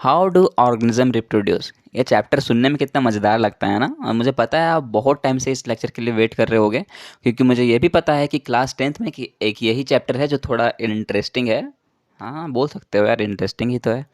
How do organism reproduce. ये chapter सुनने में कितना मज़ेदार लगता है ना। और मुझे पता है आप बहुत टाइम से इस लेक्चर के लिए वेट कर रहे होगे, क्योंकि मुझे ये भी पता है कि क्लास 10th में कि एक यही चैप्टर है जो थोड़ा इंटरेस्टिंग है। हाँ, बोल सकते हो यार, इंटरेस्टिंग ही तो है,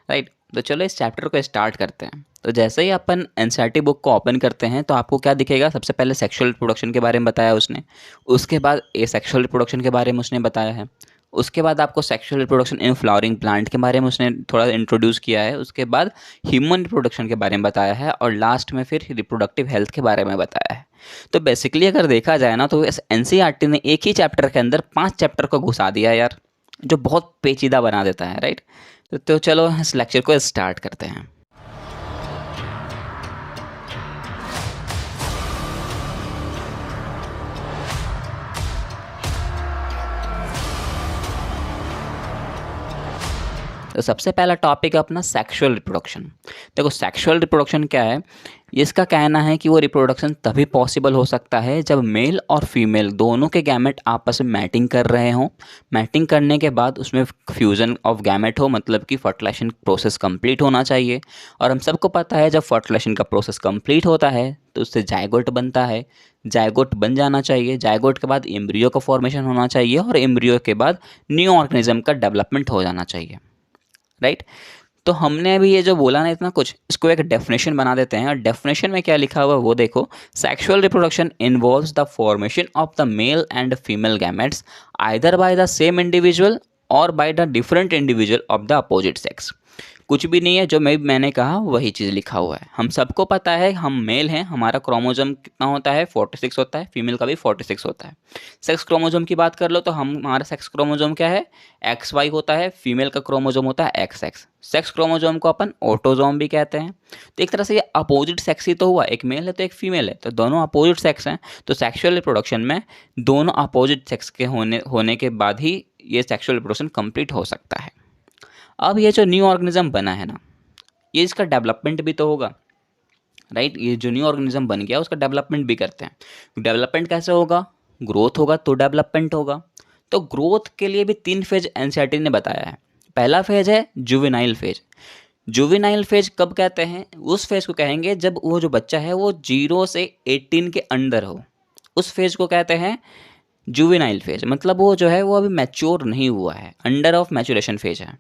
राइट। तो चलो इस चैप्टर को स्टार्ट करते हैं। तो जैसे ही अपन एनसीईआरटी बुक को ओपन करते हैं तो आपको क्या दिखेगा, सबसे पहले सेक्सुअल रिप्रोडक्शन के बारे में बताया उसने। उसके बाद एसेक्सुअल रिप्रोडक्शन के बारे में उसने बताया है। उसके बाद आपको sexual reproduction in flowering plant के बारे में उसने थोड़ा इंट्रोड्यूस किया है। उसके बाद ह्यूमन रिप्रोडक्शन के बारे में बताया है और लास्ट में फिर रिप्रोडक्टिव हेल्थ के बारे में बताया है। तो बेसिकली अगर देखा जाए ना तो इस एनसीईआरटी ने एक ही चैप्टर के अंदर 5 चैप्टर को घुसा दिया यार, जो बहुत पेचीदा बना देता है, राइट। तो चलो इस लेक्चर को स्टार्ट करते हैं। तो सबसे पहला टॉपिक है अपना सेक्सुअल रिप्रोडक्शन। देखो सेक्सुअल रिप्रोडक्शन क्या है, इसका कहना है कि वो रिप्रोडक्शन तभी पॉसिबल हो सकता है जब मेल और फीमेल दोनों के गैमेट आपस में मैटिंग कर रहे हों। मैटिंग करने के बाद उसमें फ्यूज़न ऑफ गैमेट हो, मतलब कि फर्टिलाइजेशन प्रोसेस कंप्लीट होना चाहिए। और हम सबको पता है जब फर्टिलाइजेशन का प्रोसेस कंप्लीट होता है तो उससे जायगोट बनता है। जायगोट बन जाना चाहिए, जायगोट के बाद एम्ब्रियो का फॉर्मेशन होना चाहिए और एम्ब्रियो के बाद न्यू ऑर्गेनिज्म का डेवलपमेंट हो जाना चाहिए, राइट। तो हमने अभी ये जो बोला ना इतना कुछ, इसको एक डेफिनेशन बना देते हैं। और डेफिनेशन में क्या लिखा हुआ है वो देखो। Sexual reproduction involves the formation of the male and female gametes either by the same individual और by the different individual of the opposite sex. कुछ भी नहीं है, जो मैंने कहा वही चीज़ लिखा हुआ है। हम सबको पता है हम मेल हैं, हमारा क्रोमोसोम कितना होता है, 46 होता है। फीमेल का भी 46 होता है। सेक्स क्रोमोसोम की बात कर लो तो हमारा सेक्स क्रोमोसोम क्या है, XY होता है। फीमेल का क्रोमोसोम होता है XX। सेक्स क्रोमोसोम को अपन ऑटोसोम भी कहते हैं। तो एक तरह से ये अपोजिट सेक्स ही तो हुआ, एक मेल है तो एक फीमेल है, तो दोनों अपोजिट सेक्स हैं। तो सेक्सुअल रिप्रोडक्शन में दोनों अपोजिट सेक्स के होने के बाद ही ये सेक्सुअल रिप्रोडक्शन कंप्लीट हो सकता है। अब ये जो न्यू ऑर्गेनिज्म बना है ना, ये इसका डेवलपमेंट भी तो होगा, राइट। ये जो न्यू ऑर्गेनिज्म बन गया उसका डेवलपमेंट भी करते हैं। डेवलपमेंट कैसे होगा, ग्रोथ होगा तो डेवलपमेंट होगा। तो ग्रोथ के लिए भी 3 फेज एनसीईआरटी ने बताया है। पहला फेज है जुवेनाइल फेज। जुवेनाइल फेज कब कहते हैं, उस फेज को कहेंगे जब वो जो बच्चा है वो 0 से 18 के अंदर हो। उस फेज को कहते हैं जुवेनाइल फेज, मतलब वो जो है वो अभी मैच्योर नहीं हुआ है, अंडर ऑफ मैच्योरेशन फेज है,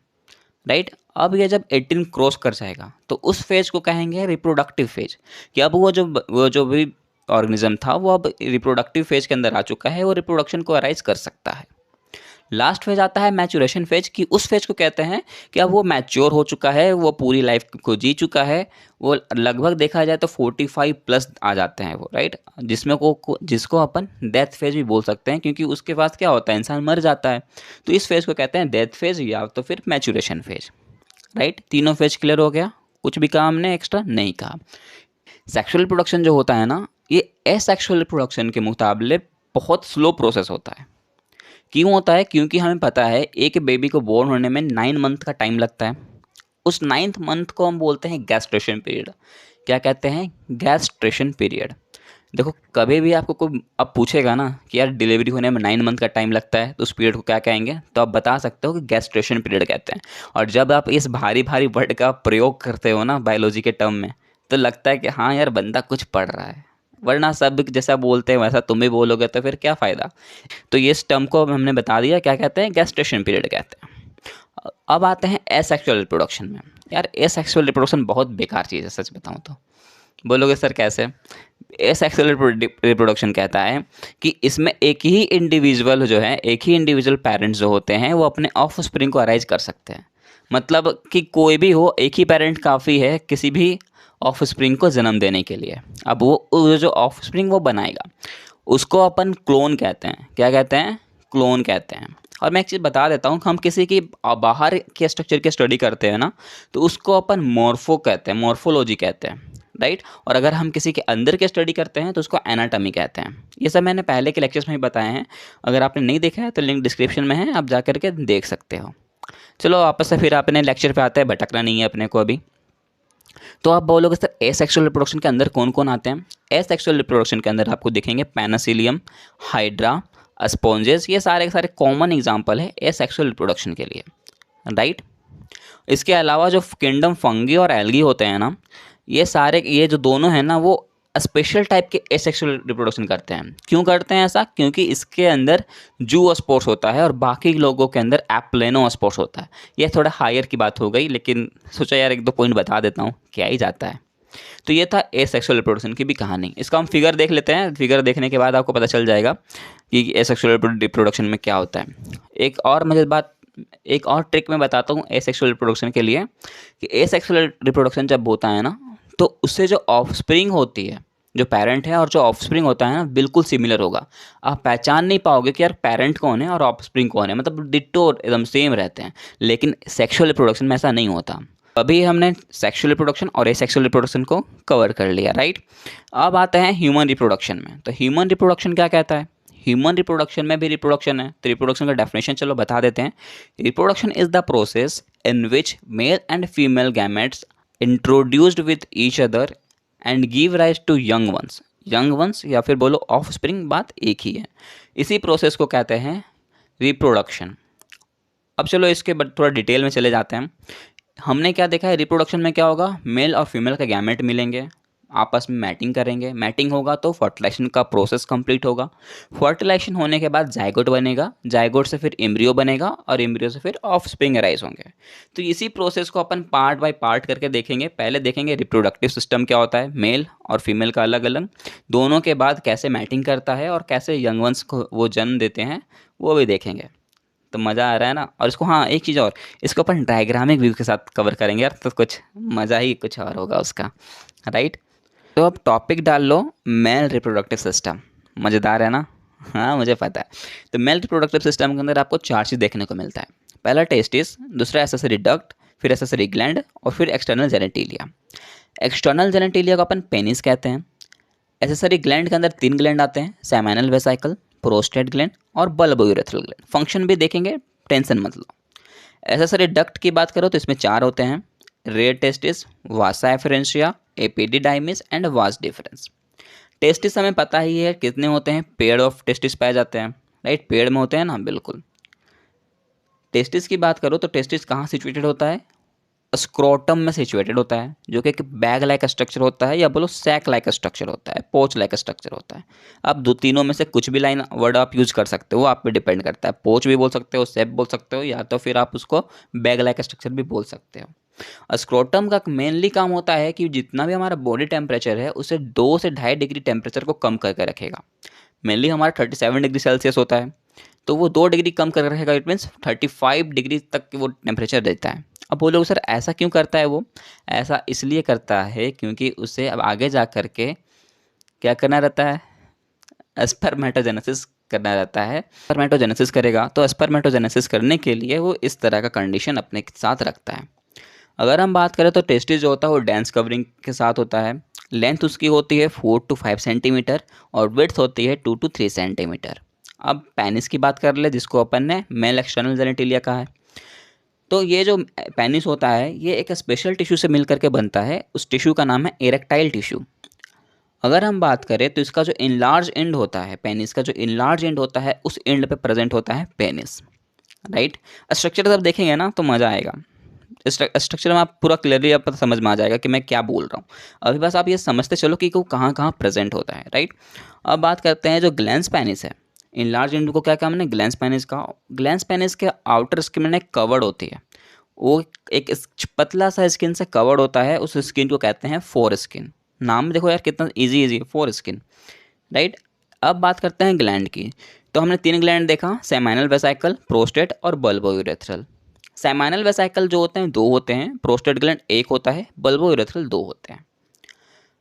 राइट। अब ये जब 18 क्रॉस कर जाएगा तो उस फेज को कहेंगे रिप्रोडक्टिव फेज, कि अब वो जो भी ऑर्गेनिज्म था वो अब रिप्रोडक्टिव फेज के अंदर आ चुका है, वो रिप्रोडक्शन को अराइज कर सकता है। लास्ट फेज आता है मैच्योरेशन फेज, कि उस फेज को कहते हैं कि अब वो मैच्योर हो चुका है, वो पूरी लाइफ को जी चुका है। वो लगभग देखा जाए तो 45 प्लस आ जाते हैं वो, राइट। जिसको अपन डेथ फेज भी बोल सकते हैं, क्योंकि उसके पास क्या होता है, इंसान मर जाता है। तो इस फेज को कहते हैं डेथ फेज या तो फिर मैच्योरेशन फेज, राइट। तीनों फेज क्लियर हो गया, कुछ भी कहा हमने एक्स्ट्रा नहीं कहा। सेक्सुअल रिप्रोडक्शन जो होता है ना, ये एसेक्सुअल रिप्रोडक्शन के मुकाबले बहुत स्लो प्रोसेस होता है। क्यों होता है, क्योंकि हमें पता है एक बेबी को बोर्न होने में 9 मंथ का टाइम लगता है। उस 9th मंथ को हम बोलते हैं गैस्ट्रेशन पीरियड। क्या कहते हैं, गैस्ट्रेशन पीरियड। देखो कभी भी आपको कोई अब पूछेगा ना कि यार डिलीवरी होने में 9 मंथ का टाइम लगता है तो उस पीरियड को क्या कहेंगे, तो आप बता सकते हो कि गैस्ट्रेशन पीरियड कहते हैं। और जब आप इस भारी भारी वर्ड का प्रयोग करते हो ना बायोलॉजी के टर्म में, तो लगता है कि हाँ यार बंदा कुछ पढ़ रहा है, वरना सब जैसा बोलते हैं वैसा तुम भी बोलोगे तो फिर क्या फ़ायदा। तो ये इस टर्म को हमने बता दिया, क्या कहते हैं, गैस्ट्रेशन पीरियड कहते हैं। अब आते हैं एसेक्सुअल रिप्रोडक्शन में। यार एसेक्सुअल रिप्रोडक्शन बहुत बेकार चीज़ है, सच बताऊं तो। बोलोगे सर कैसे। एसेक्सुअल रिप्रोडक्शन कहता है कि इसमें एक ही इंडिविजुअल जो है, एक ही इंडिविजुअल पेरेंट्स जो होते हैं वो अपने ऑफ स्प्रिंग को अराइज कर सकते हैं। मतलब कि कोई भी हो, एक ही पेरेंट काफ़ी है किसी भी ऑफ स्प्रिंग को जन्म देने के लिए। अब वो जो ऑफ स्प्रिंग वो बनाएगा उसको अपन क्लोन कहते हैं। क्या कहते हैं, क्लोन कहते हैं। और मैं एक चीज़ बता देता हूँ, हम किसी की बाहर के स्ट्रक्चर की स्टडी करते हैं ना तो उसको अपन मॉर्फो कहते हैं, मॉर्फोलॉजी कहते हैं, राइट। और अगर हम किसी के अंदर के स्टडी करते हैं तो उसको एनाटॉमी कहते हैं। ये सब मैंने पहले के लेक्चर्स में ही बताए हैं, अगर आपने नहीं देखा है तो लिंक डिस्क्रिप्शन में है, आप जा करके देख सकते हो। चलो वापस से फिर अपने लेक्चर पे आते हैं, भटकना नहीं है अपने को अभी। तो आप बोलोगे सर एसेक्सुअल रिप्रोडक्शन के अंदर कौन कौन आते हैं। एसेक्सुअल रिप्रोडक्शन के अंदर आपको दिखेंगे पेनिसिलियम, हाइड्रा, स्पॉन्जेस, ये सारे के सारे कॉमन एग्जाम्पल है एसेक्सुअल रिप्रोडक्शन के लिए, राइट। इसके अलावा जो किंगडम फंगी और एल्गी होते हैं ना, ये जो दोनों हैं ना, वो स्पेशल टाइप के एसेक्सुअल रिप्रोडक्शन करते हैं। क्यों करते हैं ऐसा? क्योंकि इसके अंदर जूओस्पोर्स होता है और बाकी लोगों के अंदर एप्लेनोस्पोर्स होता है। ये थोड़ा हायर की बात हो गई, लेकिन सोचा यार एक दो पॉइंट बता देता हूँ, क्या ही जाता है। तो ये था एसेक्सुअल रिप्रोडक्शन की भी कहानी। इसका हम फिगर देख लेते हैं। फिगर देखने के बाद आपको पता चल जाएगा कि एसेक्सुअल रिप्रोडक्शन में क्या होता है। एक और ट्रिक मैं बताता हूँ एसेक्सुअल रिप्रोडक्शन के लिए, कि एसेक्सुअल रिप्रोडक्शन जब होता है ना, तो उससे जो ऑफस्प्रिंग होती है, जो पेरेंट है और जो ऑफस्प्रिंग होता है ना, बिल्कुल सिमिलर होगा। आप पहचान नहीं पाओगे कि यार पेरेंट कौन है और ऑफस्प्रिंग कौन है, मतलब डिट्टो एकदम सेम रहते हैं। लेकिन सेक्सुअल रिप्रोडक्शन में ऐसा नहीं होता। अभी हमने सेक्सुअल रिप्रोडक्शन और एसेक्सुअल रिप्रोडक्शन को कवर कर लिया, राइट। अब आते हैं ह्यूमन रिप्रोडक्शन में। तो ह्यूमन रिप्रोडक्शन क्या कहता है? ह्यूमन रिप्रोडक्शन में भी रिप्रोडक्शन है। तो रिप्रोडक्शन का डेफिनेशन चलो बता देते हैं। Reproduction is the process in which male and female gametes introduced with each other and give rise to young ones या फिर बोलो ऑफ स्प्रिंग, बात एक ही है। इसी प्रोसेस को कहते हैं रिप्रोडक्शन। अब चलो इसके बाद थोड़ा डिटेल में चले जाते हैं। हमने क्या देखा है, रिप्रोडक्शन में क्या होगा, मेल और फीमेल का गैमेट मिलेंगे, आपस में मैटिंग करेंगे। मैटिंग होगा तो फर्टिलाइजेशन का प्रोसेस कंप्लीट होगा। फर्टिलाइजेशन होने के बाद जाइगोट बनेगा, जाइगोट से फिर एम्ब्रियो बनेगा और एम्ब्रियो से फिर ऑफस्प्रिंग अराइज होंगे। तो इसी प्रोसेस को अपन पार्ट बाय पार्ट करके देखेंगे। पहले देखेंगे रिप्रोडक्टिव सिस्टम क्या होता है, मेल और फीमेल का अलग अलग, दोनों के बाद कैसे मैटिंग करता है और कैसे यंग वंस को वो जन्म देते हैं, वो भी देखेंगे। तो मज़ा आ रहा है ना। और इसको, हाँ एक चीज़ और, इसको अपन डायग्रामिक व्यू के साथ कवर करेंगे यार, तो कुछ मज़ा ही कुछ और होगा उसका, राइट। तो अब टॉपिक डाल लो मेल रिप्रोडक्टिव सिस्टम। मज़ेदार है ना? हाँ मुझे पता है। तो मेल रिप्रोडक्टिव सिस्टम के अंदर आपको चार चीज़ देखने को मिलता है। पहला टेस्टिस, दूसरा एसेसरी डक्ट, फिर एसेसरी ग्लैंड और फिर एक्सटर्नल जेनेटिलिया। एक्सटर्नल जेनेटिलिया को अपन पेनिस कहते हैं। एसेसरी ग्लैंड के अंदर 3 ग्लैंड आते हैं, सेमिनल वेसाइकल, प्रोस्टेट ग्लैंड और बल्बोयूरेथ्रल ग्लैंड। फंक्शन भी देखेंगे, टेंशन मत लो। एसेसरी डक्ट की बात करो तो इसमें 4 होते हैं, rete testis, vasa efferentia, epididymis and vas deferens. Testis हमें पता ही है कितने होते हैं, पेड़ ऑफ टेस्टिस पाए जाते हैं, राइट, पेड़ में होते हैं ना, बिल्कुल। टेस्टिस की बात करो तो टेस्टिस कहाँ सिचुएटेड होता है, स्क्रोटम में सिचुएटेड होता है, जो कि एक बैग लाइक स्ट्रक्चर होता है या बोलो सैक लाइक स्ट्रक्चर होता है, पोच लाइक स्ट्रक्चर होता है। अब दो तीनों में से कुछ भी लाइन वर्ड आप यूज कर सकते हो, आप पे डिपेंड करता है। पोच भी बोल सकते हो, सैक बोल सकते हो, या तो फिर आप उसको बैग लाइक स्ट्रक्चर भी बोल सकते हो। स्क्रोटम का मेनली काम होता है कि जितना भी हमारा बॉडी टेम्परेचर है उसे 2 से 2.5 डिग्री टेम्परेचर को कम करके रखेगा। मेनली हमारा 37 डिग्री सेल्सियस होता है, तो वो 2 डिग्री कम कर रखेगा, इट मीन्स 35 डिग्री तक वो टेम्परेचर देता है। अब बोलोगे सर ऐसा क्यों करता है वो? ऐसा इसलिए करता है क्योंकि उसे अब आगे जा कर के क्या करना रहता है, स्पर्मेटोजेनेसिस करना रहता है। स्पर्मेटोजेनेसिस करेगा तो स्पर्मेटोजेनेसिस करने के लिए वो इस तरह का कंडीशन अपने साथ रखता है। अगर हम बात करें तो टेस्टिस जो होता है वो डेंस कवरिंग के साथ होता है। लेंथ उसकी होती है 4 to 5 सेंटीमीटर और विड्थ होती है 2 to 3 सेंटीमीटर। अब पेनिस की बात कर ले, जिसको अपन ने मेल एक्सटर्नल जेनेटिलिया कहा है। तो ये जो पेनिस होता है ये एक स्पेशल टिश्यू से मिल करके बनता है। उस टिश्यू का नाम है इरेक्टाइल टिश्यू। अगर हम बात करें तो इसका जो इनलार्ज एंड होता है, पेनिस का जो इनलार्ज एंड होता है, उस एंड पे प्रेजेंट होता है पेनिस, राइट। स्ट्रक्चर जब देखेंगे ना तो मज़ा आएगा। स्ट्रक्चर में आप पूरा क्लियरली आपको समझ में आ जाएगा कि मैं क्या बोल रहा हूँ। अभी बस आप ये समझते चलो कि वो कहाँ कहाँ प्रेजेंट होता है, राइट। अब बात करते हैं जो ग्लैंस पेनिस है। इन लार्ज एंड को क्या कहा हमने, ग्लैंस पेनिस का। ग्लैंस पेनिस के आउटर स्किन में कवर्ड होती है, वो एक पतला सा स्किन से कवर्ड होता है। उस स्किन को कहते हैं फोर स्किन। नाम देखो यार कितना इजी है, फोर स्किन, राइट। अब बात करते हैं ग्लैंड की। तो हमने 3 ग्लैंड देखा, सेमाइनल वेसाइकल, प्रोस्टेट और बल्बोयूरेथ्रल। सेमाइनल वेसाइकल जो होते हैं 2 होते हैं, प्रोस्टेट ग्लैंड 1 होता है, बल्बोयूरेथ्रल 2 होते हैं।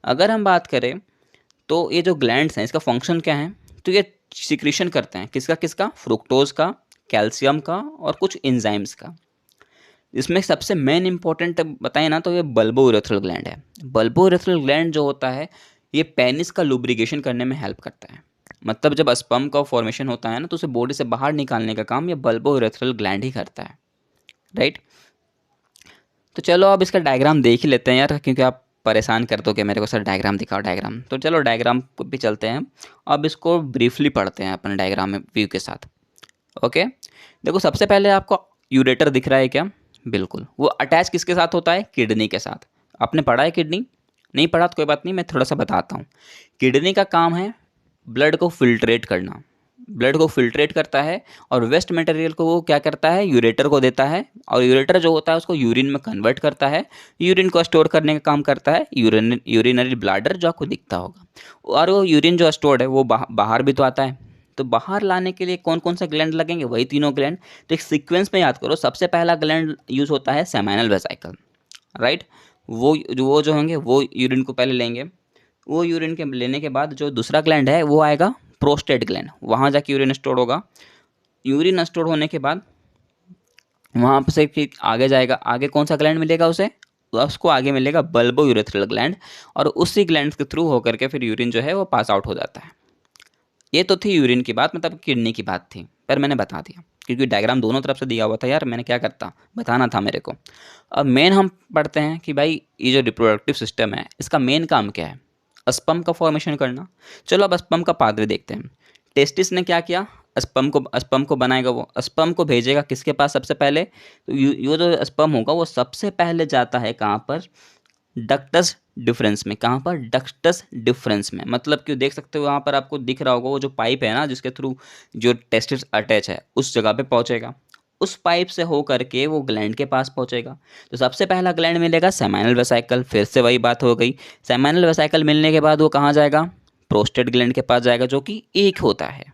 अगर हम बात करें तो ये जो ग्लैंड्स हैं इसका फंक्शन क्या है, तो ये सिक्रीशन करते हैं किसका किसका, फ्रुक्टोज का, कैल्शियम का और कुछ एंजाइम्स का। इसमें सबसे मेन इंपॉर्टेंट बताएं ना तो ये बल्बोयूरेथ्रल ग्लैंड है। बल्बोयूरेथ्रल ग्लैंड जो होता है ये पेनिस का लुब्रिकेशन करने में हेल्प करता है। मतलब जब स्पर्म का फॉर्मेशन होता है ना तो उसे बॉडी से बाहर निकालने का काम ये बल्बोयूरेथ्रल ग्लैंड ही करता है, राइट। तो चलो अब इसका डायग्राम देख ही लेते हैं यार, क्योंकि आप परेशान कर दो कि मेरे को सर डायग्राम दिखाओ डायग्राम। तो चलो डायग्राम को भी चलते हैं। अब इसको ब्रीफली पढ़ते हैं अपन डायग्राम में व्यू के साथ। ओके, देखो सबसे पहले आपको यूरेटर दिख रहा है क्या? बिल्कुल, वो अटैच किसके साथ होता है? किडनी के साथ। आपने पढ़ा है किडनी? नहीं पढ़ा तो कोई बात नहीं, मैं थोड़ा सा बताता हूँ। किडनी का काम है ब्लड को फिल्ट्रेट करना, ब्लड को फिल्ट्रेट करता है और वेस्ट मटेरियल को वो क्या करता है? यूरेटर को देता है, और यूरेटर जो होता है उसको यूरिन में कन्वर्ट करता है, यूरिन को स्टोर करने का काम करता है यूरिनरी ब्लाडर, जो आपको दिखता होगा। और वो यूरिन जो स्टोर्ड है वो बाहर भी तो आता है। तो बाहर लाने के लिए कौन कौन से ग्लैंड लगेंगे? वही तीनों ग्लैंड। तो एक सीक्वेंस में याद करो, सबसे पहला ग्लैंड यूज होता है सेमाइनल वेसिकल, राइट। वो जो होंगे वो यूरिन को पहले लेंगे। वो यूरिन के लेने के बाद जो दूसरा ग्लैंड है वो आएगा प्रोस्टेट ग्लैंड, वहाँ जाके यूरिन स्टोर होगा। यूरिन स्टोर होने के बाद वहाँ पर से फिर आगे जाएगा, आगे कौन सा ग्लैंड मिलेगा उसे? उसको आगे मिलेगा बल्बो यूरेथ्रल ग्लैंड, और उसी ग्लैंड के थ्रू होकर के फिर यूरिन जो है वो पास आउट हो जाता है। ये तो थी यूरिन की बात, मतलब किडनी की बात थी, पर मैंने बता दिया क्योंकि डायग्राम दोनों तरफ से दिया हुआ था यार, मैंने क्या करता, बताना था मेरे को। अब मेन हम पढ़ते हैं कि भाई ये जो रिप्रोडक्टिव सिस्टम है इसका मेन काम क्या है? स्पर्म का फॉर्मेशन करना। चलो अब स्पर्म का पाथवे देखते हैं। टेस्टिस ने क्या किया? स्पर्म को बनाएगा, वो स्पर्म को भेजेगा किसके पास सबसे पहले? तो ये जो स्पर्म होगा वो सबसे पहले जाता है कहाँ पर? डक्टस डिफरेंस में। कहाँ पर? डक्टस डिफरेंस में। मतलब कि देख सकते हो वहाँ पर आपको दिख रहा होगा वो जो पाइप है ना जिसके थ्रू जो टेस्टिस अटैच है, उस जगह पे पहुँचेगा। उस पाइप से हो करके वो ग्लैंड के पास पहुँचेगा। तो सबसे पहला ग्लैंड मिलेगा सेमाइनल वेसिकल, फिर से वही बात हो गई। सेमाइनल वेसिकल मिलने के बाद वो कहाँ जाएगा? प्रोस्टेट ग्लैंड के पास जाएगा, जो कि एक होता है।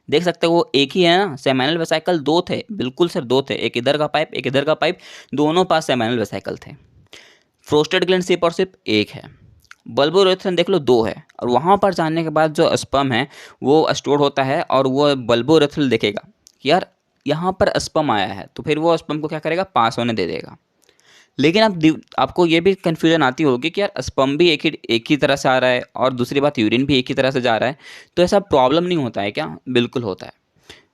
देख सकते हो वो एक ही है ना, सेमाइनल वेसिकल दो थे, बिल्कुल सर दो थे, एक इधर का पाइप एक इधर का पाइप, दोनों पास सेमाइनल वेसिकल थे। प्रोस्टेट ग्लैंड सिर्फ और सिर्फ एक है। बल्बोरेथ्रन देख लो दो है, और वहाँ पर जाने के बाद जो स्पर्म है वो स्टोर होता है, और वो बल्बोरेथ्रल देखेगा कि यार यहाँ पर स्पर्म आया है, तो फिर वो स्पर्म को क्या करेगा? पास होने दे देगा। लेकिन अब आपको ये भी कन्फ्यूजन आती होगी कि यार स्पर्म भी एक ही तरह से आ रहा है, और दूसरी बात यूरिन भी एक ही तरह से जा रहा है, तो ऐसा प्रॉब्लम नहीं होता है क्या? बिल्कुल होता है।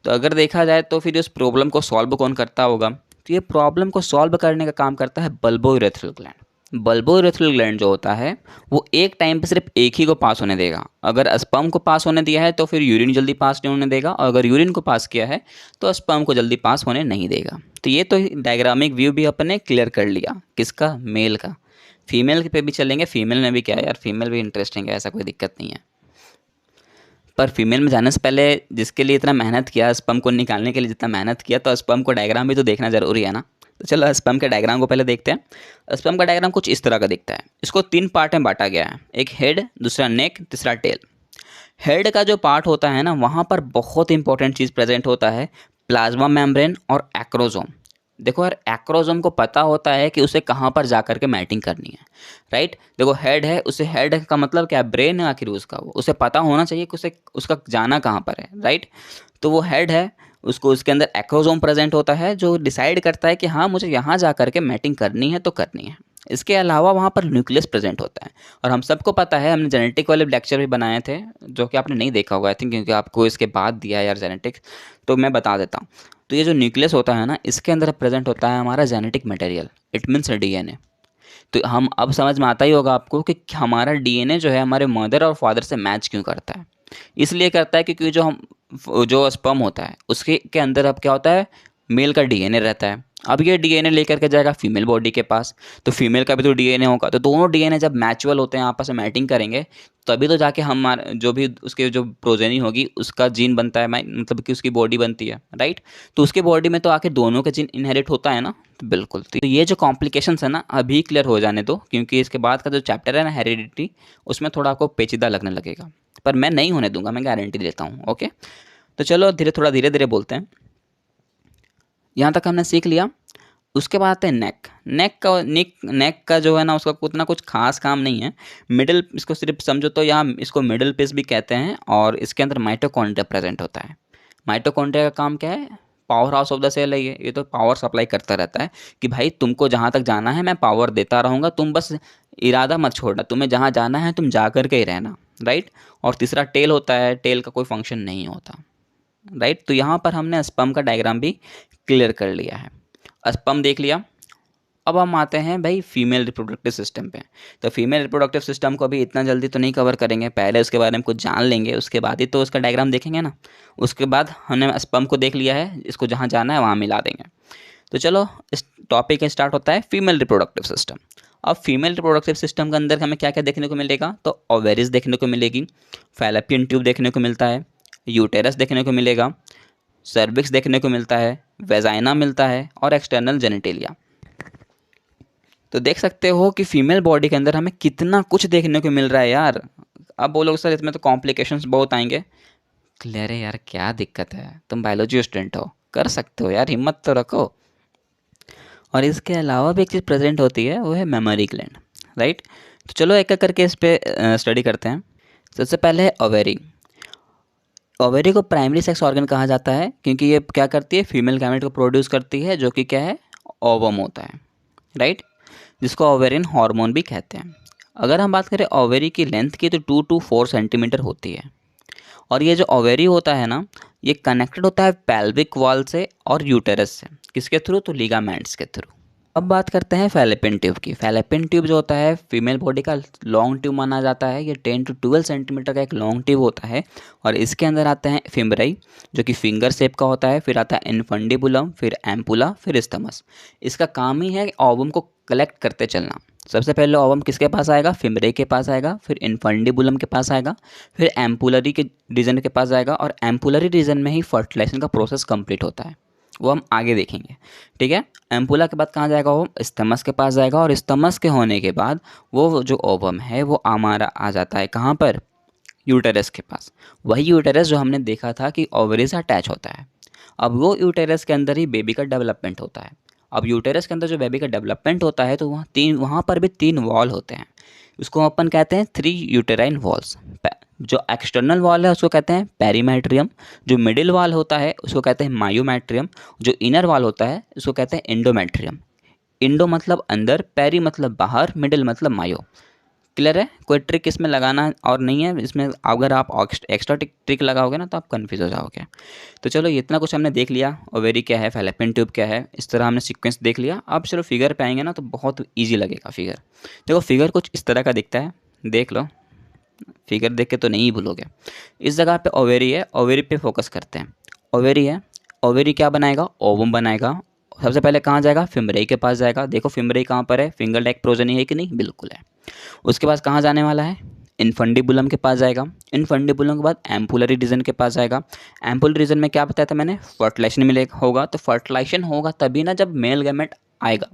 तो अगर देखा जाए तो फिर इस प्रॉब्लम को सॉल्व कौन करता होगा? तो ये प्रॉब्लम को सॉल्व करने का काम करता है बल्बोरेथ्रल ग्लैंड। बल्बोरेथ्रल ग्लैंड जो होता है वो एक टाइम पे सिर्फ एक ही को पास होने देगा। अगर स्पर्म को पास होने दिया है तो फिर यूरिन जल्दी पास नहीं होने देगा, और अगर यूरिन को पास किया है तो स्पर्म को जल्दी पास होने नहीं देगा। तो ये तो डायग्रामिक व्यू भी अपने क्लियर कर लिया, किसका? मेल का। फीमेल पे भी चलेंगे, फीमेल में भी क्या है यार, फीमेल भी इंटरेस्टिंग है, ऐसा कोई दिक्कत नहीं है। पर फीमेल में जाने से पहले जिसके लिए इतना मेहनत किया, स्पर्म को निकालने के लिए जितना मेहनत किया, तो स्पर्म को डायग्राम भी तो देखना ज़रूरी है ना। तो चलो स्पर्म के डायग्राम को पहले देखते हैं। स्पर्म का डायग्राम कुछ इस तरह का दिखता है। इसको 3 पार्ट में बांटा गया है, एक हेड, दूसरा नेक, तीसरा टेल। हेड का जो पार्ट होता है ना, वहाँ पर बहुत इंपॉर्टेंट चीज़ प्रेजेंट होता है, प्लाज्मा मेम्ब्रेन और एक्रोजोम। देखो यार, एक्रोजोम को पता होता है कि उसे कहाँ पर जा कर के मैटिंग करनी है, राइट। देखो हेड है, उसे हेड का मतलब क्या? ब्रेन है आखिर उसका, वो उसे पता होना चाहिए कि उसे उसका जाना कहाँ पर है, राइट। तो वो हेड है, उसको उसके अंदर एक्रोजोम प्रेजेंट होता है जो डिसाइड करता है कि हाँ मुझे यहाँ जा कर के मैटिंग करनी है तो करनी है। इसके अलावा वहाँ पर न्यूक्लियस प्रेजेंट होता है, और हम सबको पता है, हमने जेनेटिक वाले लेक्चर भी बनाए थे जो कि आपने नहीं देखा होगा आई थिंक, क्योंकि आपको इसके बाद दिया है यार जेनेटिक्स, तो मैं बता देता हूँ। तो ये जो न्यूक्लियस होता है ना, इसके अंदर प्रेजेंट होता है हमारा genetic material, it means DNA. तो हम अब समझ में आता ही होगा आपको कि हमारा डीएनए जो है हमारे मदर और फादर से मैच क्यों करता है। इसलिए करता है क्योंकि जो स्पर्म होता है उसके के अंदर अब क्या होता है? मेल का डीएनए रहता है। अब ये डीएनए लेकर के जाएगा फीमेल बॉडी के पास, तो फीमेल का भी तो डीएनए होगा। तो दोनों डीएनए जब मैचुअल होते हैं, आपस में मैटिंग करेंगे, तभी तो जाके हमारा जो भी उसके जो प्रोजेनी होगी उसका जीन बनता है, मतलब कि उसकी बॉडी बनती है, राइट। तो उसके बॉडी में तो आखिर दोनों के जीन इनहेरिट होता है ना। तो बिल्कुल, तो ये जो कॉम्प्लिकेशंस है ना अभी क्लियर हो जाने दो, क्योंकि इसके बाद का जो चैप्टर है ना हेरिडिटी, उसमें थोड़ा आपको पेचीदा लगने लगेगा, पर मैं नहीं होने दूंगा, मैं गारंटी देता हूँ। ओके, तो चलो धीरे धीरे बोलते हैं। यहाँ तक हमने सीख लिया। उसके बाद आते हैं नेक। नेक का जो है ना, उसका उतना कुछ खास काम नहीं है। मिडिल, इसको सिर्फ समझो तो यहाँ इसको मिडिल पीस भी कहते हैं, और इसके अंदर माइटोकॉन्ड्रिया प्रेजेंट होता है। माइटोकॉन्ड्रिया का काम क्या है? Power house of the cell है ये तो पावर सप्लाई करता रहता है कि भाई तुमको जहाँ तक जाना है मैं पावर देता रहूँगा, तुम बस इरादा मत छोड़ना, तुम्हें जहाँ जाना है तुम जा कर के ही रहना, राइट। और तीसरा टेल होता है, टेल का कोई फंक्शन नहीं होता, राइट। तो यहाँ पर हमने स्पर्म का डायग्राम भी क्लियर कर लिया है, स्पर्म देख लिया। अब हम आते हैं भाई फीमेल रिप्रोडक्टिव सिस्टम पे। तो फीमेल रिप्रोडक्टिव सिस्टम को अभी इतना जल्दी तो नहीं कवर करेंगे, पहले उसके बारे में कुछ जान लेंगे, उसके बाद ही तो उसका डायग्राम देखेंगे ना। उसके बाद हमने स्पर्म को देख लिया है, इसको जहाँ जाना है वहाँ मिला देंगे। तो चलो इस टॉपिक स्टार्ट होता है फीमेल रिप्रोडक्टिव सिस्टम। अब फीमेल रिप्रोडक्टिव सिस्टम के अंदर हमें क्या क्या देखने को मिलेगा, तो ओवेरिस देखने को मिलेगी, फैलोपियन ट्यूब देखने को मिलता है, यूटेरस देखने को मिलेगा, सर्विक्स देखने को मिलता है, वेजाइना मिलता है और एक्सटर्नल जेनिटेलिया। तो देख सकते हो कि फीमेल बॉडी के अंदर हमें कितना कुछ देखने को मिल रहा है यार। अब बोलोगे सर इसमें तो कॉम्प्लिकेशंस बहुत आएंगे। क्लियर है यार, क्या दिक्कत है, तुम बायोलॉजी स्टूडेंट हो, कर सकते हो यार, हिम्मत तो रखो। और इसके अलावा भी एक चीज़ प्रेजेंट होती है, वो है मेमोरी ग्लैंड, राइट। तो चलो एक एक करके इस पर स्टडी करते हैं। सबसे पहले है ओवेरी। ओवेरी को प्राइमरी सेक्स ऑर्गन कहा जाता है क्योंकि ये क्या करती है, फीमेल गैमेट को प्रोड्यूस करती है, जो कि क्या है, ओवम होता है, राइट, जिसको ओवेरियन हार्मोन भी कहते हैं। अगर हम बात करें ओवेरी की लेंथ की तो 2 to 4 सेंटीमीटर होती है। और ये जो ओवेरी होता है ना, ये कनेक्टेड होता है पेल्विक वॉल से और यूटेरस से। किसके थ्रू, तो लिगामेंट्स के थ्रू। अब बात करते हैं फैलोपियन ट्यूब की। फैलोपियन ट्यूब जो होता है फीमेल बॉडी का लॉन्ग ट्यूब माना जाता है। ये 10 to 12 सेंटीमीटर का एक लॉन्ग ट्यूब होता है और इसके अंदर आते हैं फिमराई जो कि फिंगर शेप का होता है, फिर आता है इनफंडिबुलम, फिर एम्पुला, फिर स्टमस। इसका काम ही है ओवम को कलेक्ट करते चलना। सबसे पहले ओवम किसके पास आएगा, फिमरे के पास आएगा, फिर इनफंडिबुलम के पास आएगा, फिर एम्पुलरी के रीजन के पास आएगा और एम्पुलरी रीजन में ही फर्टिलाइजेशन का प्रोसेस कंप्लीट होता है। वो हम आगे देखेंगे, ठीक है। एम्पुला के बाद कहाँ जाएगा, वो स्टमस के पास जाएगा और स्टमस के होने के बाद वो जो ओवम है वो हमारा आ जाता है कहाँ पर, यूटेरस के पास। वही यूटेरस जो हमने देखा था कि ओवरी से अटैच होता है। अब वो यूटेरस के अंदर ही बेबी का डेवलपमेंट होता है। अब यूटेरस के अंदर जो बेबी का डेवलपमेंट होता है तो वहाँ पर भी 3 वॉल होते हैं। उसको अपन कहते हैं 3 यूटेराइन वॉल्स। जो एक्सटर्नल वॉल है उसको कहते हैं पेरीमेट्रियम, जो मिडिल वॉल होता है उसको कहते हैं मायोमेट्रियम, जो इनर वॉल होता है उसको कहते हैं एंडोमेट्रियम। इंडो मतलब अंदर, पेरी मतलब बाहर, मिडिल मतलब मायो। क्लियर है, कोई ट्रिक इसमें लगाना और नहीं है इसमें। अगर आप एक्स्ट्रा ट्रिक लगाओगे ना तो आप कन्फ्यूज हो जाओगे। तो चलो इतना कुछ हमने देख लिया, ओवेरी क्या है, फैलोपियन ट्यूब क्या है, इस तरह हमने सीक्वेंस देख लिया। अब चलो फिगर पे आएंगे ना तो बहुत ईजी लगेगा फिगर। देखो फिगर कुछ इस तरह का दिखता है, देख लो, फिगर देख के तो नहीं भूलोगे। इस जगह पे ओवेरी है, ओवेरी पे फोकस करते हैं। ओवेरी है, ओवेरी क्या बनाएगा, ओवम बनाएगा। सबसे पहले कहाँ जाएगा, फिमरई के पास जाएगा। देखो फिमरई कहाँ पर है, फिंगर लाइक प्रोजेनी है कि नहीं, बिल्कुल है। उसके बाद कहाँ जाने वाला है, इनफंडिबुलम के पास जाएगा। इनफंडिबुलम के बाद एम्पुलरी रीजन के पास जाएगा। एम्पुलरी रीजन में क्या बताया था मैंने, फर्टिलाइजेशन मिलेगा होगा। तो फर्टिलाइजेशन होगा तभी ना जब मेल गैमेट आएगा,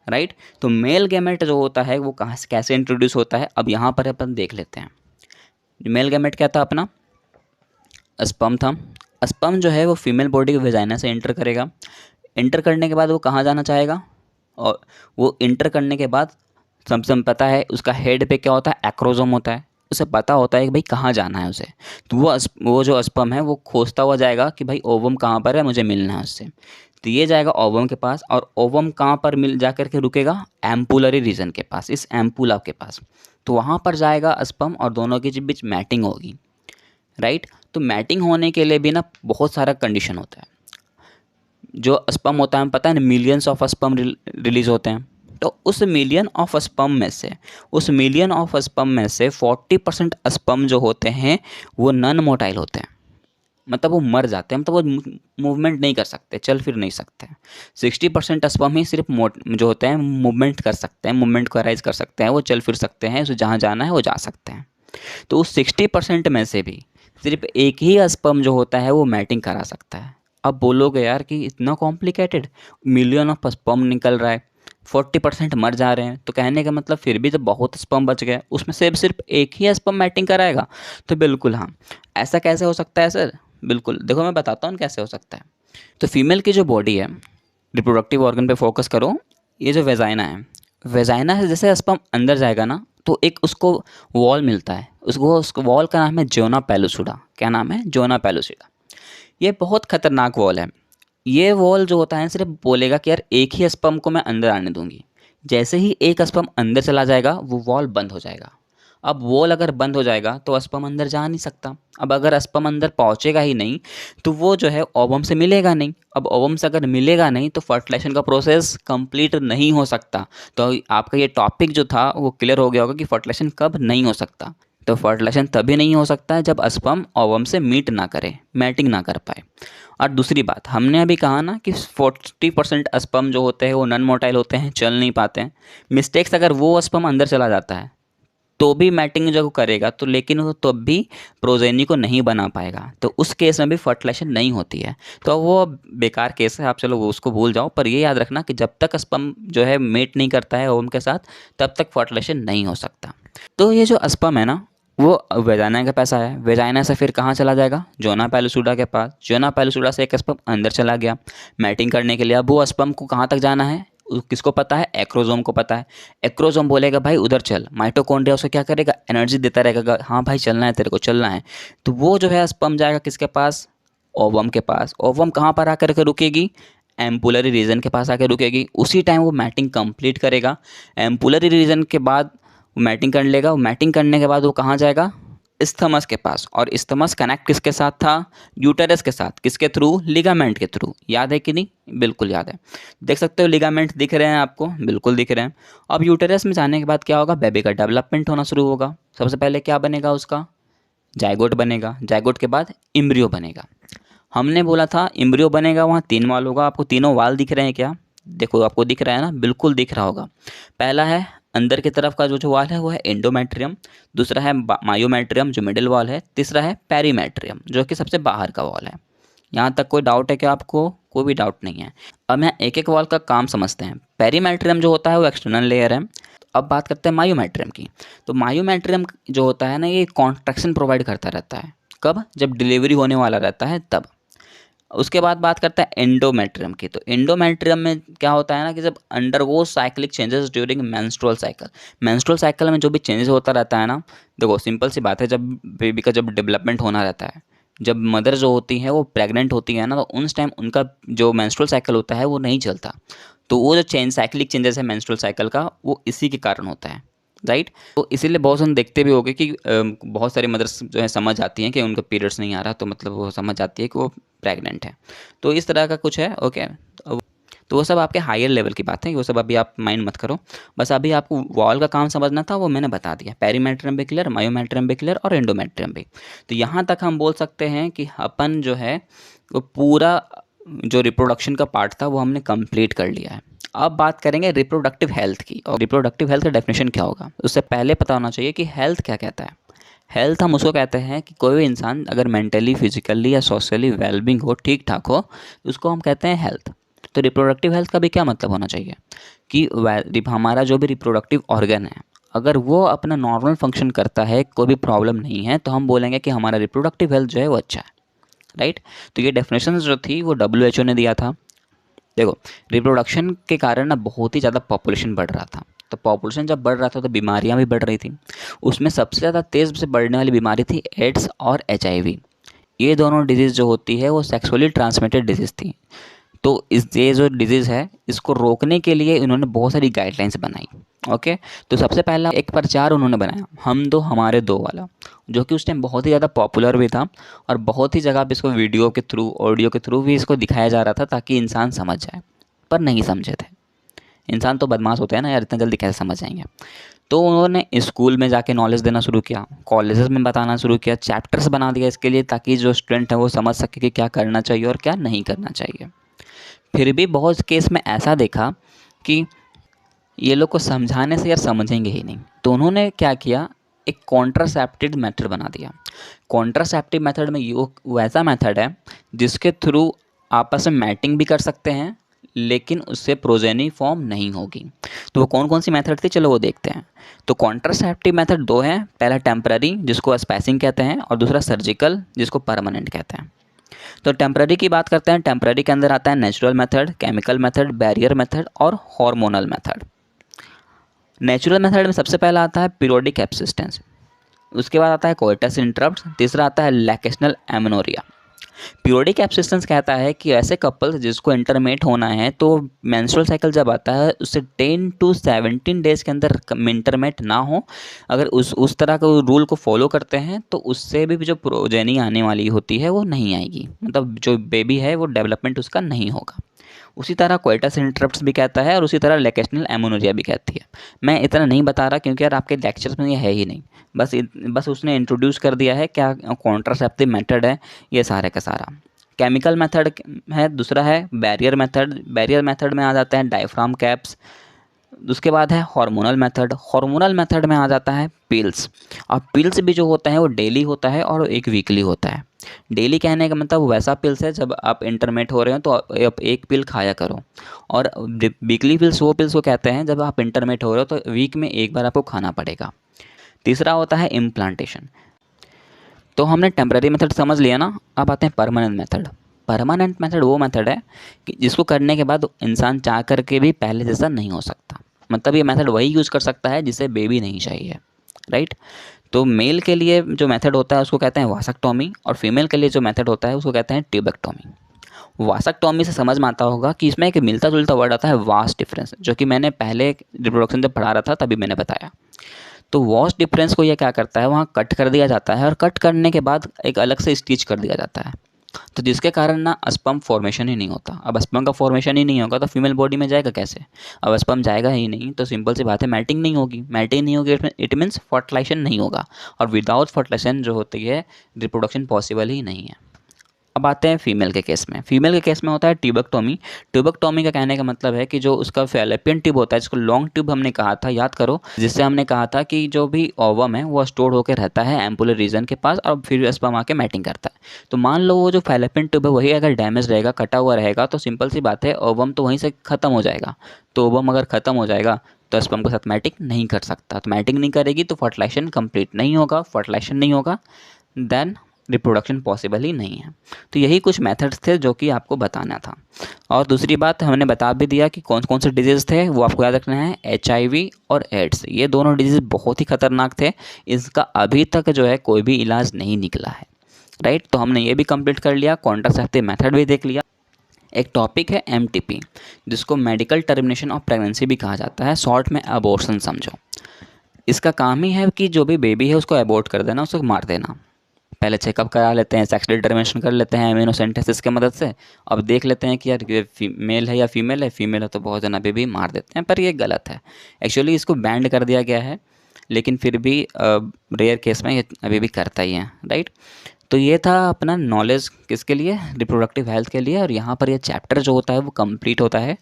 राइट। तो मेल गैमेट जो होता है वो कहाँ से कैसे इंट्रोड्यूस होता है, अब यहाँ पर अपन देख लेते हैं। मेल गैमेट क्या था अपना, स्पर्म था। स्पर्म जो है वो फीमेल बॉडी के वेजाइना से एंटर करेगा। एंटर करने के बाद वो कहाँ जाना चाहेगा, और वो एंटर करने के बाद सबसे पता है उसका हेड पे क्या होता है, एक्रोजोम होता है। उसे पता होता है कि भाई कहाँ जाना है उसे। तो वो जो स्पर्म है वो खोजता हुआ जाएगा कि भाई ओवम कहाँ पर है, मुझे मिलना है उससे। तो ये जाएगा ओवम के पास और ओवम कहाँ पर मिल जा कर के रुकेगा, एम्पुलरी रीजन के पास, इस एम्पुला के पास। तो वहाँ पर जाएगा स्पर्म और दोनों के बीच मैटिंग होगी, राइट। तो मैटिंग होने के लिए भी ना बहुत सारा कंडीशन होता है। जो स्पर्म होता है हमें पता है ना, मिलियंस ऑफ स्पर्म रिलीज होते हैं। तो उस मिलियन ऑफ स्पर्म में से 40% स्पर्म जो होते हैं वो नॉन मोटाइल होते हैं, मतलब वो मर जाते हैं, मतलब वो मूवमेंट नहीं कर सकते, चल फिर नहीं सकते। 60% स्पर्म ही सिर्फ जो होते हैं मूवमेंट कर सकते हैं, मूवमेंट को राइज कर सकते हैं, वो चल फिर सकते हैं, उसे जहाँ जाना है वो जा सकते हैं। तो उस 60% में से भी सिर्फ एक ही स्पर्म जो होता है वो मैटिंग करा सकता है। अब बोलोगे यार कि इतना कॉम्प्लिकेटेड, मिलियन ऑफ स्पर्म निकल रहा है, 40% मर जा रहे हैं, तो कहने का मतलब फिर भी तो बहुत स्पर्म बच गए, उसमें से सिर्फ एक ही स्पर्म मैटिंग कराएगा। तो बिल्कुल हाँ, ऐसा कैसे हो सकता है सर, बिल्कुल देखो मैं बताता हूँ कैसे हो सकता है। तो फीमेल की जो बॉडी है, रिप्रोडक्टिव ऑर्गन पे फोकस करो। ये जो वेजाइना है, वेजाइना से जैसे स्पर्म अंदर जाएगा ना तो एक उसको वॉल मिलता है, उसको वॉल का नाम है जोना पेलुसिडा। क्या नाम है, जोना पेलुसिडा। ये बहुत खतरनाक वॉल है। ये वॉल जो होता है सिर्फ बोलेगा कि यार एक ही स्पर्म को मैं अंदर आने दूंगी। जैसे ही एक स्पर्म अंदर चला जाएगा वो वॉल बंद हो जाएगा। अब वॉल अगर बंद हो जाएगा तो स्पर्म अंदर जा नहीं सकता। अब अगर स्पर्म अंदर पहुंचेगा ही नहीं तो वो जो है ओवम से मिलेगा नहीं। अब ओवम से अगर मिलेगा नहीं तो फर्टिलाइजेशन का प्रोसेस कंप्लीट नहीं हो सकता। तो आपका ये टॉपिक जो था वो क्लियर हो गया होगा कि फर्टिलाइजेशन कब नहीं हो सकता। तो फर्टिलाइजेशन तभी नहीं हो सकता है जब स्पर्म ओवम से मीट ना करे, मैटिंग ना कर पाए। और दूसरी बात, हमने अभी कहा ना कि 40% स्पर्म जो होते हैं वो नॉन मोटाइल होते हैं, चल नहीं पाते हैं। मिस्टेक्स अगर वो स्पर्म अंदर चला जाता है तो भी मैटिंग जो करेगा, तो लेकिन वो तब भी प्रोजेनी को नहीं बना पाएगा, तो उस केस में भी फर्टिलाइजेशन नहीं होती है। तो वो बेकार केस है, आप चलो वो उसको भूल जाओ। पर ये याद रखना कि जब तक स्पर्म जो है मेट नहीं करता है ओवम के साथ, तब तक फर्टिलाइजेशन नहीं हो सकता। तो ये जो स्पर्म है ना, वो वेजाइना के पास आया, वेजाइना से फिर कहाँ चला जाएगा, जोना पेलुसुडा के पास। जोना पेलुसुडा से एक स्पर्म अंदर चला गया मैटिंग करने के लिए। अब वो स्पर्म को कहाँ तक जाना है, किसको पता है, एक्रोजोम को पता है। एक्रोजोम बोलेगा भाई उधर चल, माइटोकॉन्ड्रिया उसे क्या करेगा, एनर्जी देता रहेगा, हाँ भाई चलना है तेरे को, चलना है। तो वो जो है स्पर्म जाएगा किसके पास, ओवम के पास। ओवम कहाँ पर आकर के रुकेगी, एम्पुलरी रीजन के पास आकर रुकेगी। उसी टाइम वो मैटिंग कंप्लीट करेगा। एम्पुलरी रीजन के बाद वो मैटिंग कर लेगा। वो मैटिंग करने के बाद वो कहाँ जाएगा, इस्थमस के पास। और इस्थमस कनेक्ट किसके साथ था, यूटेरस के साथ। किसके थ्रू, लिगामेंट के थ्रू। याद है कि नहीं, बिल्कुल याद है। देख सकते हो लिगामेंट दिख रहे हैं आपको, बिल्कुल दिख रहे हैं। अब यूटेरस में जाने के बाद क्या होगा, बेबी का डेवलपमेंट होना शुरू होगा। सबसे पहले क्या बनेगा उसका, जाइगोट बनेगा। जाइगोट के बाद इम्ब्रियो बनेगा। हमने बोला था इम्ब्रियो बनेगा, वहाँ 3 वाल होगा। आपको तीनों वाल दिख रहे हैं क्या, देखो आपको दिख रहा है ना, बिल्कुल दिख रहा होगा। पहला है अंदर की तरफ का जो वाल है वो है एंडोमेट्रियम। दूसरा है मायोमेट्रियम जो मिडिल वाल है। तीसरा है पेरीमेट्रियम जो कि सबसे बाहर का वाल है। यहाँ तक कोई डाउट है क्या आपको, कोई भी डाउट नहीं है। अब यहाँ एक एक वाल का काम समझते हैं। पेरीमेट्रियम जो होता है वो एक्सटर्नल लेयर है। अब बात करते हैं मायोमेट्रियम की। तो मायोमेट्रियम जो होता है ना, ये कॉन्ट्रैक्शन प्रोवाइड करता रहता है। कब, जब डिलीवरी होने वाला रहता है तब। उसके बाद बात करते हैं एंडोमेट्रियम की। तो एंडोमेट्रियम में क्या होता है ना कि जब undergo cyclic changes during menstrual cycle. Menstrual cycle में जो भी चेंजेस होता रहता है ना, देखो सिंपल सी बात है, जब बेबी का जब डेवलपमेंट होना रहता है, जब मदर जो होती है वो प्रेग्नेंट होती है ना, तो उस टाइम उनका जो मेंस्ट्रुअल साइकिल होता है वो नहीं चलता। तो वो जो साइक्लिक चेंजेस है मेंस्ट्रुअल साइकिल का, वो इसी के कारण होता है, राइट। तो इसीलिए बहुत हम देखते भी होंगे कि बहुत सारी मदर्स जो है समझ आती हैं कि उनका पीरियड्स नहीं आ रहा, तो मतलब वो समझ आती है कि वो प्रेग्नेंट है। तो इस तरह का कुछ है, ओके। तो वो सब आपके हायर लेवल की बात है, वो सब अभी आप माइंड मत करो। बस अभी आपको वॉल का काम समझना था, वो मैंने बता दिया। पेरीमेट्रियम भी क्लियर, मायोमेट्रियम भी क्लियर और एंडोमेट्रियम भी। तो यहाँ तक हम बोल सकते हैं कि अपन जो है वो पूरा जो रिप्रोडक्शन का पार्ट था वो हमने कंप्लीट कर लिया है। अब बात करेंगे रिप्रोडक्टिव हेल्थ की। और रिप्रोडक्टिव हेल्थ का डेफिनेशन क्या होगा, उससे पहले पता होना चाहिए कि हेल्थ क्या कहता है। हेल्थ हम उसको कहते हैं कि कोई भी इंसान अगर मेंटली, फिजिकली या सोशली वेलबींग हो, ठीक ठाक हो, उसको हम कहते हैं हेल्थ। तो रिप्रोडक्टिव हेल्थ का भी क्या मतलब होना चाहिए कि हमारा जो भी रिप्रोडक्टिव ऑर्गन है, अगर वो अपना नॉर्मल फंक्शन करता है, कोई भी प्रॉब्लम नहीं है, तो हम बोलेंगे कि हमारा रिप्रोडक्टिव हेल्थ जो है वो अच्छा है, राइट। तो ये डेफिनेशन जो थी वो WHO ने दिया था। देखो रिप्रोडक्शन के कारण ना बहुत ही ज़्यादा पॉपुलेशन बढ़ रहा था। तो पॉपुलेशन जब बढ़ रहा था तो बीमारियां भी बढ़ रही थी। उसमें सबसे ज़्यादा तेज़ से बढ़ने वाली बीमारी थी एड्स और HIV। ये दोनों डिजीज़ जो होती है वो सेक्सुअली ट्रांसमिटेड डिजीज़ थी। तो ये जो डिजीज़ है, इसको रोकने के लिए इन्होंने बहुत सारी गाइडलाइंस बनाई, ओके। तो सबसे पहला एक प्रचार उन्होंने बनाया, हम दो हमारे दो वाला, जो कि उस टाइम बहुत ही ज़्यादा पॉपुलर भी था। और बहुत ही जगह पे इसको वीडियो के थ्रू, ऑडियो के थ्रू भी इसको दिखाया जा रहा था ताकि इंसान समझ जाए, पर नहीं समझे थे। इंसान तो बदमाश होते हैं ना यार, इतना जल्दी कैसे समझ जाएंगे। तो उन्होंने स्कूल में जाके नॉलेज देना शुरू किया, कॉलेजेस में बताना शुरू किया, चैप्टर्स बना दिया इसके लिए, ताकि जो स्टूडेंट है वो समझ सके कि क्या करना चाहिए और क्या नहीं करना चाहिए। फिर भी बहुत केस में ऐसा देखा कि ये लोग को समझाने से यार समझेंगे ही नहीं। तो उन्होंने क्या किया, एक कॉन्ट्रासेप्टिव मेथड बना दिया। कॉन्ट्रासेप्टिव मेथड में ये वैसा मेथड है जिसके थ्रू आपस में मैटिंग भी कर सकते हैं, लेकिन उससे प्रोजेनी फॉर्म नहीं होगी। तो वो कौन कौन सी मेथड थी, चलो वो देखते हैं। तो कॉन्ट्रासेप्टिव मेथड 2 हैं। पहला टेम्पररी जिसको स्पेसिंग कहते हैं, और दूसरा सर्जिकल जिसको परमानेंट कहते हैं। तो टेम्पररी की बात करते हैं। टेम्पररी के अंदर आता है natural method, chemical method, barrier method और हार्मोनल मेथड। नेचुरल मेथड में सबसे पहला आता है पीरियोडिक एब्सिस्टेंस, उसके बाद आता है कोइटस इंटरप्ट, तीसरा आता है लैकेशनल एमेनोरिया। पीरियोडिक एब्सिस्टेंस कहता है कि ऐसे कपल्स जिसको इंटरमेट होना है, तो मेंस्ट्रुअल साइकिल जब आता है उससे 10 to 17 डेज़ के अंदर इंटरमेट ना हो। अगर उस तरह का रूल को फॉलो करते हैं तो उससे भी जो प्रोजेनी आने वाली होती है वो नहीं आएगी, मतलब जो बेबी है वो डेवलपमेंट उसका नहीं होगा। उसी तरह कोइटस इंटरप्ट्स भी कहता है, और उसी तरह लैकेशनल एमेनोरिया भी कहती है। मैं इतना नहीं बता रहा क्योंकि यार आपके लेक्चर्स में ये है ही नहीं, बस उसने इंट्रोड्यूस कर दिया है क्या कॉन्ट्रासेप्टिव मेथड है ये सारे का सारा, केमिकल मेथड है, दूसरा है बैरियर मेथड। बैरियर मेथड में आ जाते हैं डायफ्राम कैप्स। उसके बाद है हार्मोनल मेथड। हार्मोनल मेथड में आ जाता है पिल्स। और पिल्स भी जो होता है वो डेली होता है और एक वीकली होता है। डेली कहने का मतलब वैसा पिल्स है जब आप इंटरमीडिएट हो रहे हो तो आप एक पिल खाया करो। और वीकली पिल्स वो पिल्स को कहते हैं जब आप इंटरमीडिएट हो रहे हो तो वीक में एक बार आपको खाना पड़ेगा। तीसरा होता है इम्प्लांटेशन। तो हमने टेम्पररी मेथड समझ लिया ना, अब आते हैं परमानेंट मेथड। परमानेंट मेथड वो मेथड है कि जिसको करने के बाद इंसान चाह करके भी पहले जैसा नहीं हो सकता। मतलब ये मेथड वही यूज़ कर सकता है जिसे बेबी नहीं चाहिए, राइट। तो मेल के लिए जो मेथड होता है उसको कहते हैं वासक्टॉमी, और फीमेल के लिए जो मेथड होता है उसको कहते हैं ट्यूबेक्टॉमी। वासक्टॉमी से समझ में आता होगा कि इसमें एक मिलता जुलता वर्ड आता है वास्ट डिफरेंस, जो कि मैंने पहले रिप्रोडक्शन जब पढ़ा रहा था तभी मैंने बताया। तो वॉश डिफरेंस को ये क्या करता है, वहाँ कट कर दिया जाता है और कट करने के बाद एक अलग से स्टिच कर दिया जाता है। तो जिसके कारण ना स्पर्म फॉर्मेशन ही नहीं होता। अब स्पर्म का फॉर्मेशन ही नहीं होगा तो फीमेल बॉडी में जाएगा कैसे। अब स्पर्म जाएगा ही नहीं तो सिंपल सी बात है मैटिंग नहीं होगी। मैटिंग नहीं होगी इट मीन्स फर्टिलाइजेशन नहीं होगा, और विदाउट फर्टिलाइजेशन जो होती है रिप्रोडक्शन पॉसिबल ही नहीं है। अब आते हैं फीमेल के केस में। फीमेल के केस में होता है ट्यूबेक्टोमी। ट्यूबेक्टोमी का कहने का मतलब है कि जो उसका फैलोपियन ट्यूब होता है, जिसको लॉन्ग ट्यूब हमने कहा था, याद करो, जिससे हमने कहा था कि जो भी ओवम है वो स्टोर होकर रहता है एम्पुलर रीजन के पास और फिर स्पर्म आके मैटिंग करता है। तो मान लो वो जो फैलोपियन ट्यूब है वही अगर डैमेज रहेगा, कटा हुआ रहेगा, तो सिंपल सी बात है ओवम तो वहीं से ख़त्म हो जाएगा। तो ओवम अगर ख़त्म हो जाएगा तो स्पर्म के साथ मैटिंग नहीं कर सकता। तो मैटिंग नहीं करेगी तो फर्टिलाइजेशन कंप्लीट नहीं होगा। फर्टिलाइजेशन नहीं होगा देन रिप्रोडक्शन पॉसिबल ही नहीं है। तो यही कुछ मेथड्स थे जो कि आपको बताना था। और दूसरी बात हमने बता भी दिया कि कौन कौन से डिजीज़ थे, वो आपको याद रखना है। HIV और एड्स, ये दोनों डिजीज़ बहुत ही खतरनाक थे। इसका अभी तक जो है कोई भी इलाज नहीं निकला है, राइट। तो हमने ये भी कंप्लीट कर लिया, कॉन्ट्रासेप्टिव मेथड भी देख लिया। एक टॉपिक है MTP, जिसको मेडिकल टर्मिनेशन ऑफ प्रेगनेंसी भी कहा जाता है, शॉर्ट में अबॉर्शन समझो। इसका काम ही है कि जो भी बेबी है उसको अबॉर्ट कर देना, उसको मार देना। पहले चेकअप करा लेते हैं, सेक्स डिटर्मिनेशन कर लेते हैं इम्यूनोसेंटेसिस की मदद से। अब देख लेते हैं कि यार ये मेल है या फीमेल है। फीमेल है तो बहुत जना बेबी मार देते हैं, पर ये गलत है। एक्चुअली इसको बैंड कर दिया गया है, लेकिन फिर भी रेयर केस में ये अभी भी करता ही है, राइट। तो ये था अपना नॉलेज किसके लिए, रिप्रोडक्टिव हेल्थ के लिए। और यहाँ पर ये चैप्टर जो होता है वो कंप्लीट होता है।